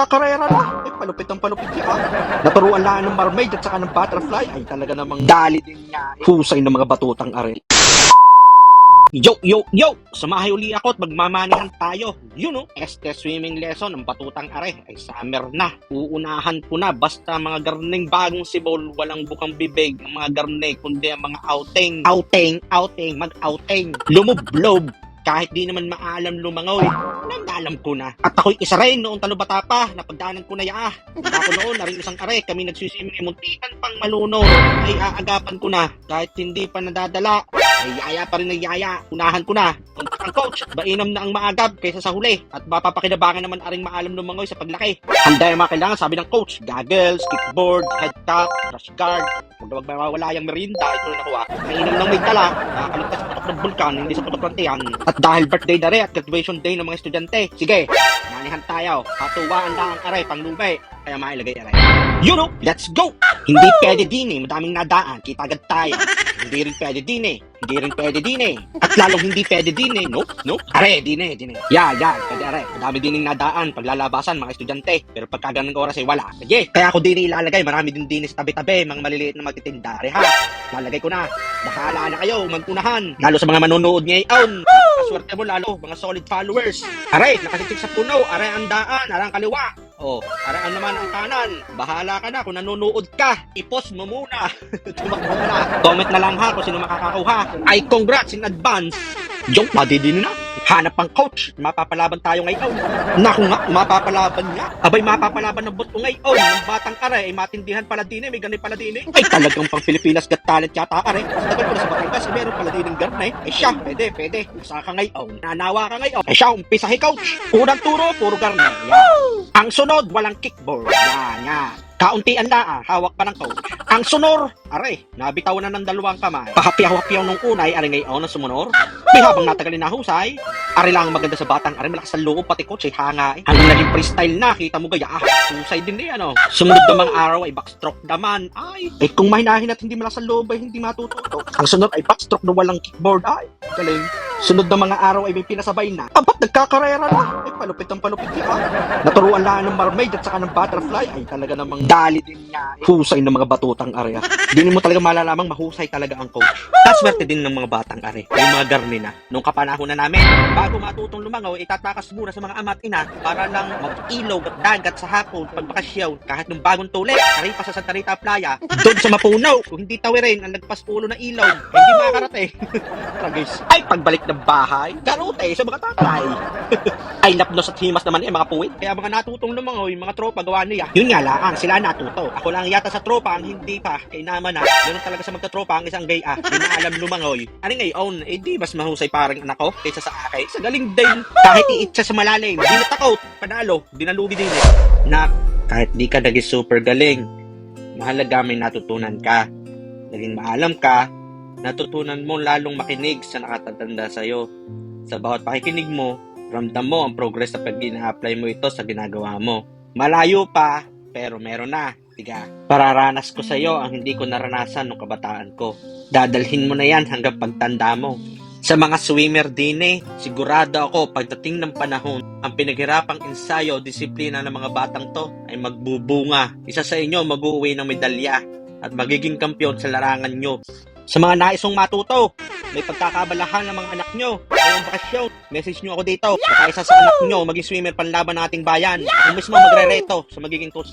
nagkakarera na. Palupit ang palupit niya. Naturuan lang ng mermaid at saka ng butterfly. Ay talaga namang dali din niya. Husay ng mga batutang are. Yo! Samahay uli ako at magmamanihan tayo. Este swimming lesson ng batutang are ay summer na. Uunahan ko na basta mga garning bagong sibol, walang bukang bibig ang mga garne, kundi ang mga outing. Mag-outing. Lumublob. Kahit di naman maalam lumangoy, alam ko na. At ako'y isa rin noong talubata pa, napagdaanan ko na yaa. Ako noon, naring isang are, kami nagsisiming muntikan pang malunod. Ay aagapan ko na, kahit hindi pa nadadala. Ay yaya pa rin na yaya, unahan ko na. Kontak ang coach, mainam na ang maagab kaysa sa huli. At mapapakinabangan naman aring maalam lumangoy sa paglaki. Handa yung mga kailangan, sabi ng coach. Goggles, kickboard, head cap, crash guard. Huwag mawawala yung merinda, ito na nakuha. Mainam lang may tala, nakakalagtas sa putok ng bulkan, hindi sa putok ng tiyan. At dahil birthday na rin at graduation day ng mga estudyante, sige, manihan tayo. Katuwaan lang ang aray, panglumay. Kaya mailagay aray. Let's go! Hindi pwede din madaming nadaan, kita agad tayo. Hindi rin pwede din At lalong hindi pwede din no? Are, din Yeah, pwede are. Madami din nadaan, paglalabasan, mga estudyante. Pero pagka ganang oras ay wala. Sige, kaya ako din ilalagay, marami din sa tabi-tabi, mga maliliit na magtitinda. Are ha, lalagay ko na. Bahala na kayo, magpunahan. Lalo sa mga manonood ngayon. Kaswerte mo lalo, mga solid followers. Are, nakasiksik sa puno, are ang daan, are ang kaliwa. Araan naman ang kanan. Bahala ka na kung nanonood ka. I-post mo muna. Tumakbo ka na. Comment na lang ha kung sino makakakuha. Ay, congrats in advance. Yung madidin na. Hanap ang coach. Mapapalaban tayo ngayon. Naku nga, mapapalaban nga. Abay, mapapalaban ng buto ngayon. Ng batang are, ay matindihan pala din may ganay pala din Ay, talagang pang Pilipinas Got Talent yata are. Tagal ko na sa Batangas, meron pala din garnay. Ay siya, pwede. Usa ka ngayon. Nanawa ka ngayon. Ay siya, umpisa coach. Unang turo, puro garnay. Ang sunod, walang kickboard. Yan. Kauntian na hawak pa ng coach. Ang sunor, are, nabitaw na ng dalawang kamay. Pahapiyaw-hapiyaw nung unay, are ngayon ang sumunor. May habang natagalin na husay, are lang maganda sa batang, are malakas sa loob, pati coach ay hanga eh. Hanggang naging freestyle na, kita mo gaya, husay din Sumunod na mga araw ay backstroke naman, kung mahinahin at hindi malakas sa loob ay hindi matututo. Ang sunod ay backstroke na walang kickboard, galing. Sunod na mga araw ay may pinasabay na. Ba't nagkakarera na? Palupit ang palupit niya. Naturuan lang ng mermaid at saka ng butterfly. Ay talaga namang dali din niya. Husay ng mga batutang area. Di mo talaga malalamang mahusay talaga ang coach. Kaswerte din ng mga batang are. May mga garni na. Nung kapanahon na namin, bago matutong lumangaw, itatakas muna sa mga ama at ina para lang mag-ilog at dagat sa hapon pagbakasyaw. Kahit nung bagong tuli, kari pa sa Santa Rita Playa, doon sa Mapunaw. Kung hindi tawirin ang nagpaspulo na ilaw, hindi makakarating. Tragis. Ay, pagbalik ng bahay, garote sa mga tatay. Ay, napnos at himas naman mga puwit. Kaya mga natutong lumangaw, yung mga tropa gawa niya. Yun nga lang, sila natuto. Ako lang yata sa tropa ang hindi pa. Kaya naman ganun talaga sa magtatropa ang isang gay Hindi na alam lumangaw. Ano ngayon, di mas mahusay parang anak ko kaysa sa akin. Sa galing din. Kahit iitsa sa malalim, di natakot. Panalo, di nalugi din Nak, kahit di ka naging super galing, mahalaga may natutunan ka. Naging maalam ka, natutunan mo lalong makinig sa nakatatanda sa'yo. Sa bawat pakikinig mo, ramdam mo ang progress sa pag ina-apply mo ito sa ginagawa mo. Malayo pa, pero meron na. Tiga, pararanas ko sa'yo ang hindi ko naranasan nung kabataan ko. Dadalhin mo na yan hanggang pagtanda mo. Sa mga swimmer din sigurado ako pagdating ng panahon, ang pinaghirapang ensayo, disiplina ng mga batang to ay magbubunga. Isa sa inyo mag-uwi ng medalya at magiging kampiyon sa larangan nyo. Sa mga naisong matuto, may pagkakabalahan ng mga anak nyo, ngayong bakasyon, message nyo ako dito. Saka isa sa anak nyo, maging swimmer panlaban ng ating bayan. Kung mismo magre-reto sa magiging coach.